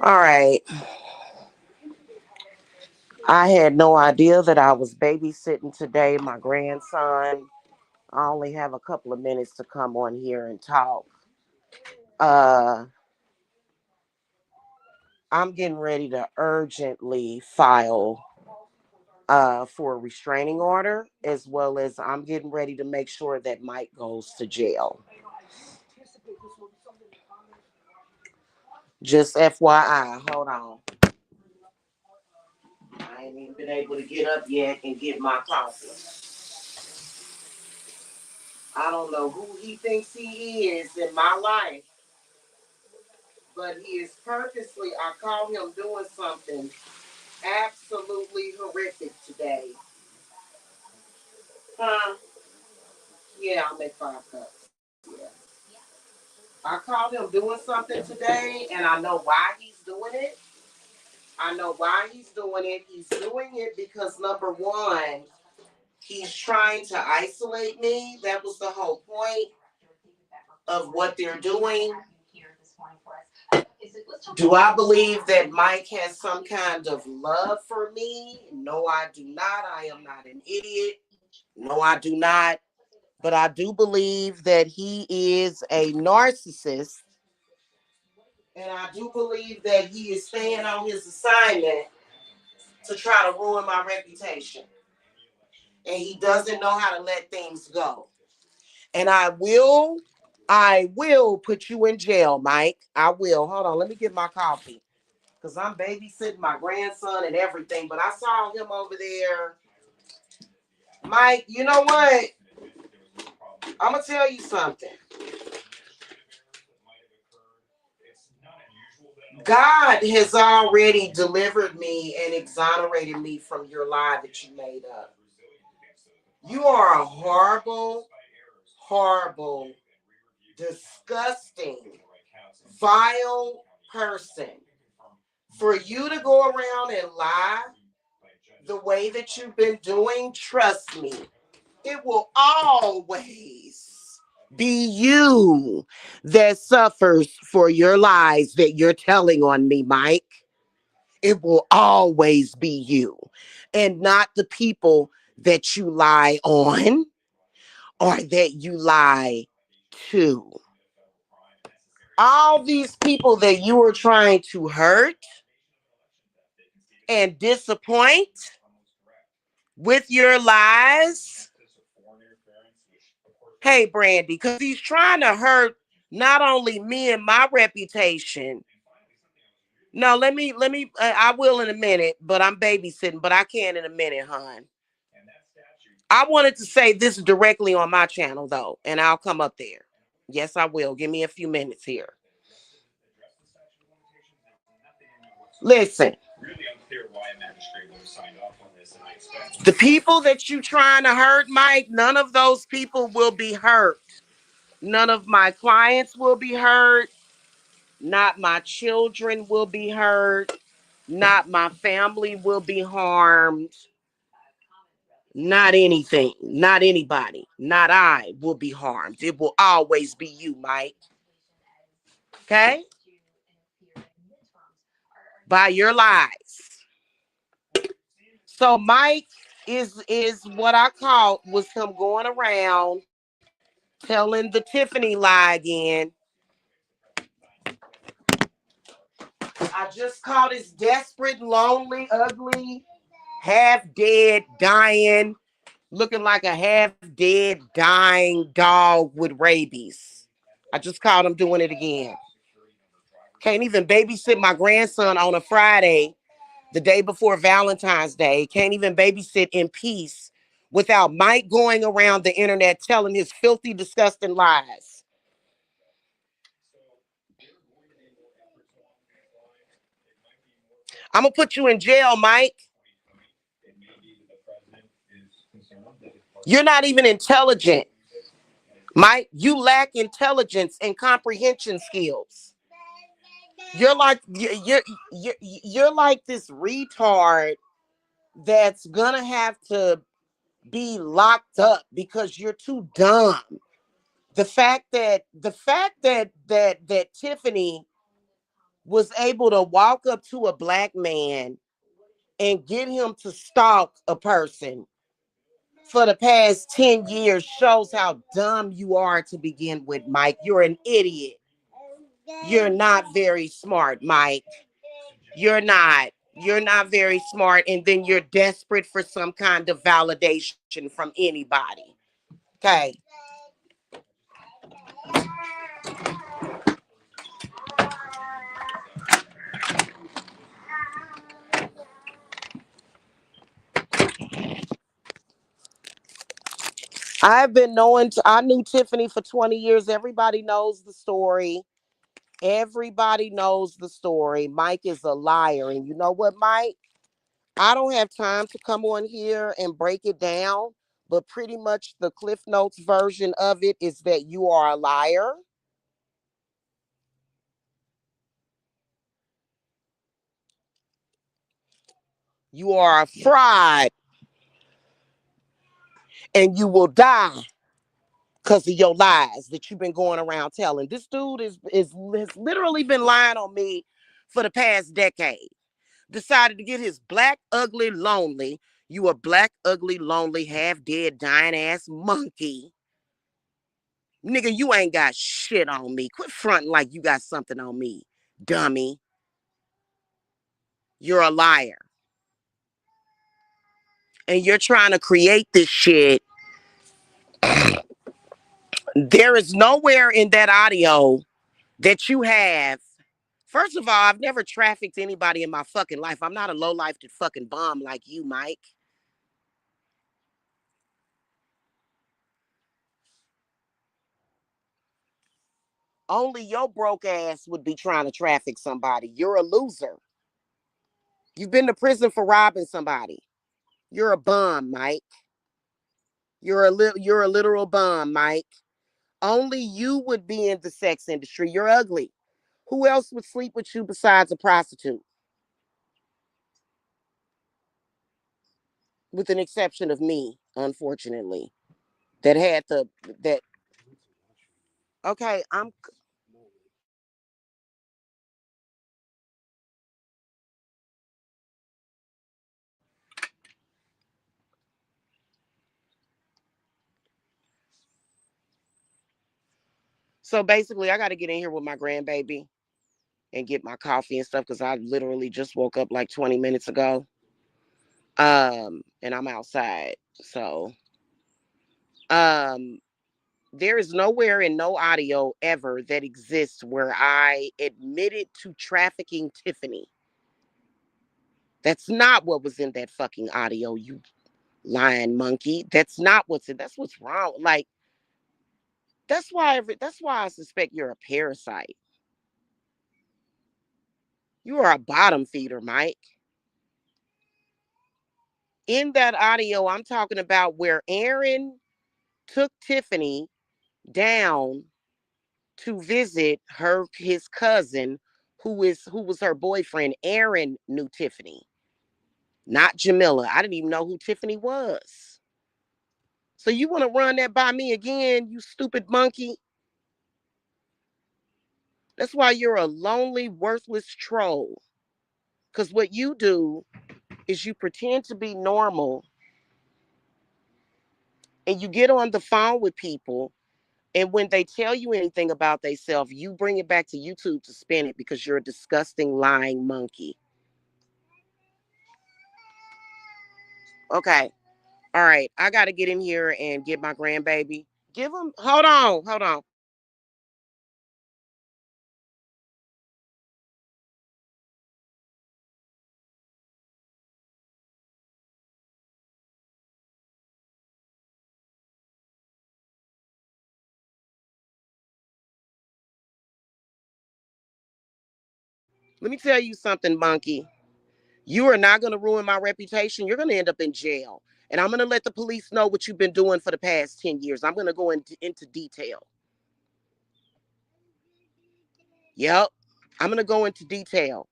All right. I had no idea that I was babysitting today, my grandson. I only have a couple of minutes to come on here and talk. Uh, I'm getting ready to urgently file for a restraining order, as well as I'm getting ready to make sure that Mike goes to jail. Just FYI, hold on. I ain't even been able to get up yet and get my coffee. I don't know who he thinks he is in my life, but he is purposely, I caught him doing something absolutely horrific today. Huh? Yeah, I'll make 5 cups. Yeah. I caught him doing something today, and I know why he's doing it. I know why he's doing it. He's doing it because number one, he's trying to isolate me. That was the whole point of what they're doing. Do I believe that Mike has some kind of love for me? No, I do not. I am not an idiot. No, I do not. But I do believe that he is a narcissist. And I do believe that he is staying on his assignment to try to ruin my reputation. And he doesn't know how to let things go. And I will put you in jail, Mike. I will. Hold on, let me get my coffee. Because I'm babysitting my grandson and everything. But I saw him over there. Mike, you know what? I'm going to tell you something. God has already delivered me and exonerated me from your lie that you made up. You are a horrible, horrible, disgusting, vile person. For you to go around and lie the way that you've been doing, trust me, it will always be you that suffers for your lies that you're telling on me, Mike. It will always be you and not the people that you lie on or that you lie to. All these people that you are trying to hurt and disappoint with your lies. Hey, Brandy, because he's trying to hurt not only me and my reputation. No, I will in a minute, but I'm babysitting, but I can in a minute, hon. I wanted to say this directly on my channel, though, and I'll come up there. Yes, I will. Give me a few minutes here. Listen. The people that you trying to hurt, Mike, none of those people will be hurt. None of my clients will be hurt. Not my children will be hurt. Not my family will be harmed. Not anything. Not anybody. Not I will be harmed. It will always be you, Mike. Okay? By your lies. So Mike is what I caught was him going around telling the Tiffany lie again. I just caught his desperate, lonely, ugly, half dead, dying, looking like a half dead, dying dog with rabies. I just caught him doing it again. Can't even babysit my grandson on a Friday, the day before Valentine's Day. Can't even babysit in peace without Mike going around the internet telling his filthy, disgusting lies. I'm going to put you in jail, Mike. You're not even intelligent. Mike, you lack intelligence and comprehension skills. You're like this retard that's gonna have to be locked up because you're too dumb. The fact that Tiffany was able to walk up to a black man and get him to stalk a person for the past 10 years shows how dumb you are to begin with, Mike. You're an idiot. You're not very smart, Mike. You're not. You're not very smart. And then you're desperate for some kind of validation from anybody. Okay. I knew Tiffany for 20 years. Everybody knows the story. Everybody knows the story. Mike is a liar. And you know what, Mike? I don't have time to come on here and break it down, but pretty much the Cliff Notes version of it is that you are a liar. You are a fraud and you will die because of your lies that you've been going around telling. This dude has literally been lying on me for the past decade. Decided to get his black, ugly, lonely. You a black, ugly, lonely, half dead, dying ass monkey. Nigga, you ain't got shit on me. Quit fronting like you got something on me, dummy. You're a liar. And you're trying to create this shit. There is nowhere in that audio that you have. First of all, I've never trafficked anybody in my fucking life. I'm not a low-life fucking bomb like you, Mike. Only your broke ass would be trying to traffic somebody. You're a loser. You've been to prison for robbing somebody. You're a bum, Mike. You're a literal bum, Mike. Only you would be in the sex industry. You're ugly. Who else would sleep with you besides a prostitute? With an exception of me, unfortunately. That had the that okay, I'm so basically I gotta get in here with my grandbaby and get my coffee and stuff because I literally just woke up like 20 minutes ago. And I'm outside. So um there is nowhere in no audio ever that exists where I admitted to trafficking Tiffany. That's not what was in that fucking audio, you lying monkey. That's not what's in. That's what's wrong. Like that's why I suspect you're a parasite. You are a bottom feeder, Mike. In that audio, I'm talking about where Aaron took Tiffany down to visit his cousin who was her boyfriend. Aaron knew Tiffany, not Jamila. I didn't even know who Tiffany was. So you want to run that by me again, you stupid monkey? That's why you're a lonely, worthless troll. Because what you do is you pretend to be normal and you get on the phone with people. And when they tell you anything about themselves, you bring it back to YouTube to spin it because you're a disgusting, lying monkey. Okay. All right. I got to get in here and get my grandbaby. Give him, hold on, hold on. Let me tell you something, monkey. You are not going to ruin my reputation. You're going to end up in jail. And I'm going to let the police know what you've been doing for the past 10 years. I'm going to go into detail. Yep. I'm going to go into detail.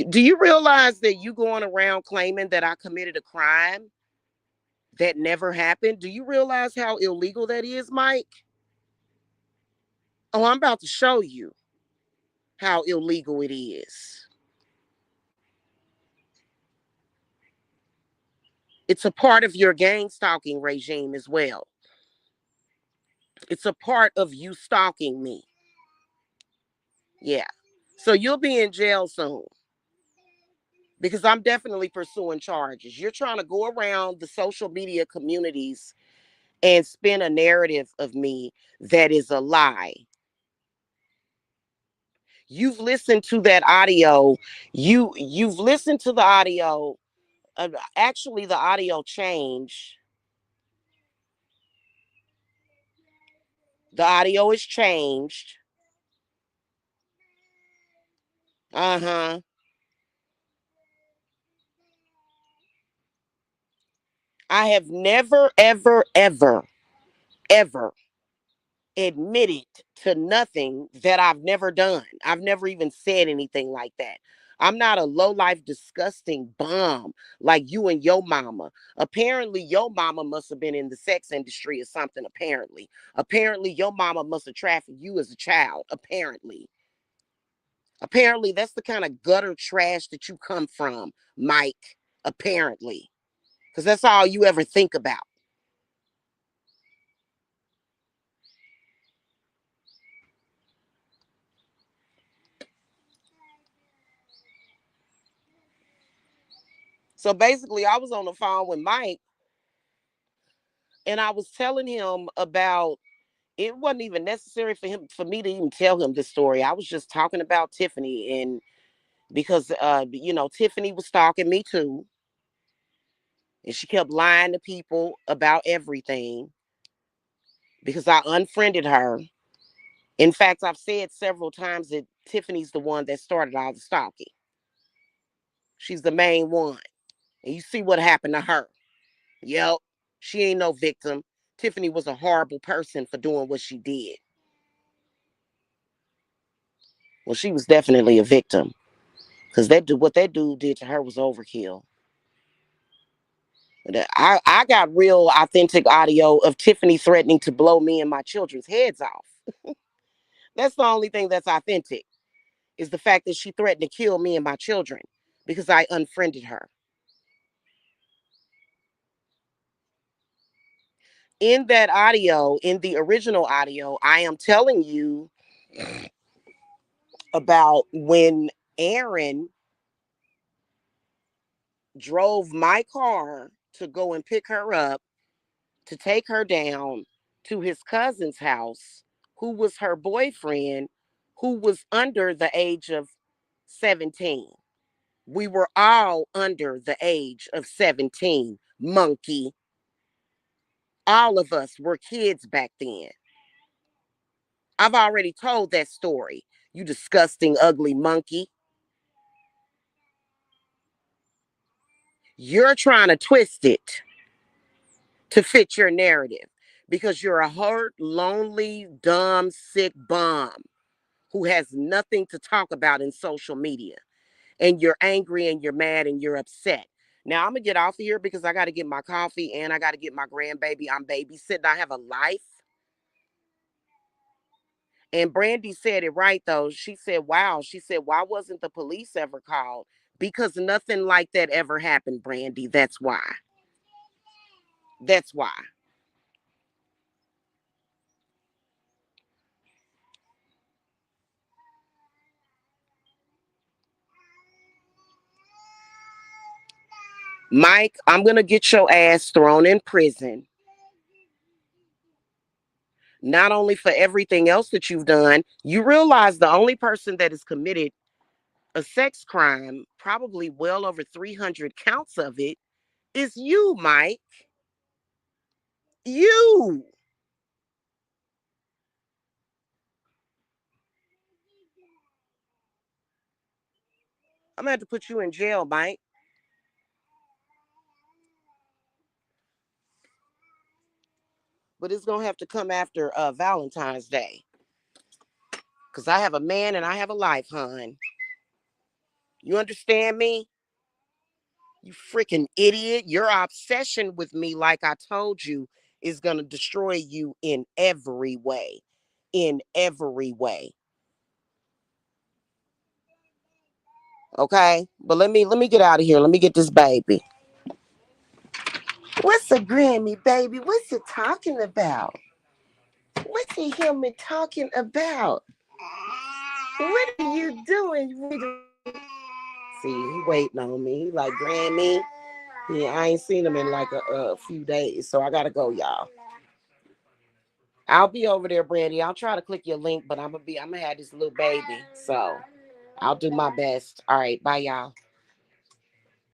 Do you realize that you going around claiming that I committed a crime? That never happened. Do you realize how illegal that is, Mike? Oh, I'm about to show you how illegal it is. It's a part of your gang stalking regime as well. It's a part of you stalking me. Yeah. So you'll be in jail soon because I'm definitely pursuing charges. You're trying to go around the social media communities and spin a narrative of me that is a lie. You've listened to that audio. You've listened to the audio. Actually, the audio changed. The audio is changed. Uh-huh. I have never, ever, ever, ever admitted to nothing that I've never done. I've never even said anything like that. I'm not a low life, disgusting bum like you and your mama. Apparently, your mama must have been in the sex industry or something. Apparently, your mama must have trafficked you as a child. Apparently, that's the kind of gutter trash that you come from, Mike. Apparently, because that's all you ever think about. So basically, I was on the phone with Mike and I was telling him about it wasn't even necessary for me to even tell him this story. I was just talking about Tiffany and because Tiffany was stalking me too. And she kept lying to people about everything because I unfriended her. In fact, I've said several times that Tiffany's the one that started all the stalking. She's the main one. And you see what happened to her. Yep. She ain't no victim. Tiffany was a horrible person for doing what she did. Well, she was definitely a victim because what that dude did to her was overkill. I got real authentic audio of Tiffany threatening to blow me and my children's heads off. That's the only thing that's authentic is the fact that she threatened to kill me and my children because I unfriended her. In that audio, in the original audio, I am telling you about when Aaron drove my car to go and pick her up to take her down to his cousin's house, who was her boyfriend, who was under the age of 17. We were all under the age of 17, monkey. All of us were kids back then. I've already told that story, you disgusting, ugly monkey. You're trying to twist it to fit your narrative because you're a hurt, lonely, dumb, sick bum who has nothing to talk about in social media. And you're angry and you're mad and you're upset. Now I'm gonna get off of here because I gotta get my coffee and I gotta get my grandbaby. I'm babysitting. I have a life. And Brandy said it right though. She said, wow. She said, why wasn't the police ever called? Because nothing like that ever happened, Brandy. That's why. That's why. Mike, I'm gonna get your ass thrown in prison. Not only for everything else that you've done, you realize the only person that has committed a sex crime, probably well over 300 counts of it, is you, Mike. You. I'm gonna have to put you in jail, Mike. But it's gonna have to come after Valentine's Day. Cause I have a man and I have a life, hon. You understand me? You freaking idiot. Your obsession with me, like I told you, is going to destroy you in every way. In every way. Okay? But let me get out of here. Let me get this baby. What's a Grammy, baby? What's it talking about? What's he hear me talking about? What are you doing? See, he waiting on me. He like, Grammy. Yeah, I ain't seen him in like a few days, so I gotta go, y'all. I'll be over there, Brandy. I'll try to click your link, but I'm gonna have this little baby, so I'll do my best. All right, bye, y'all.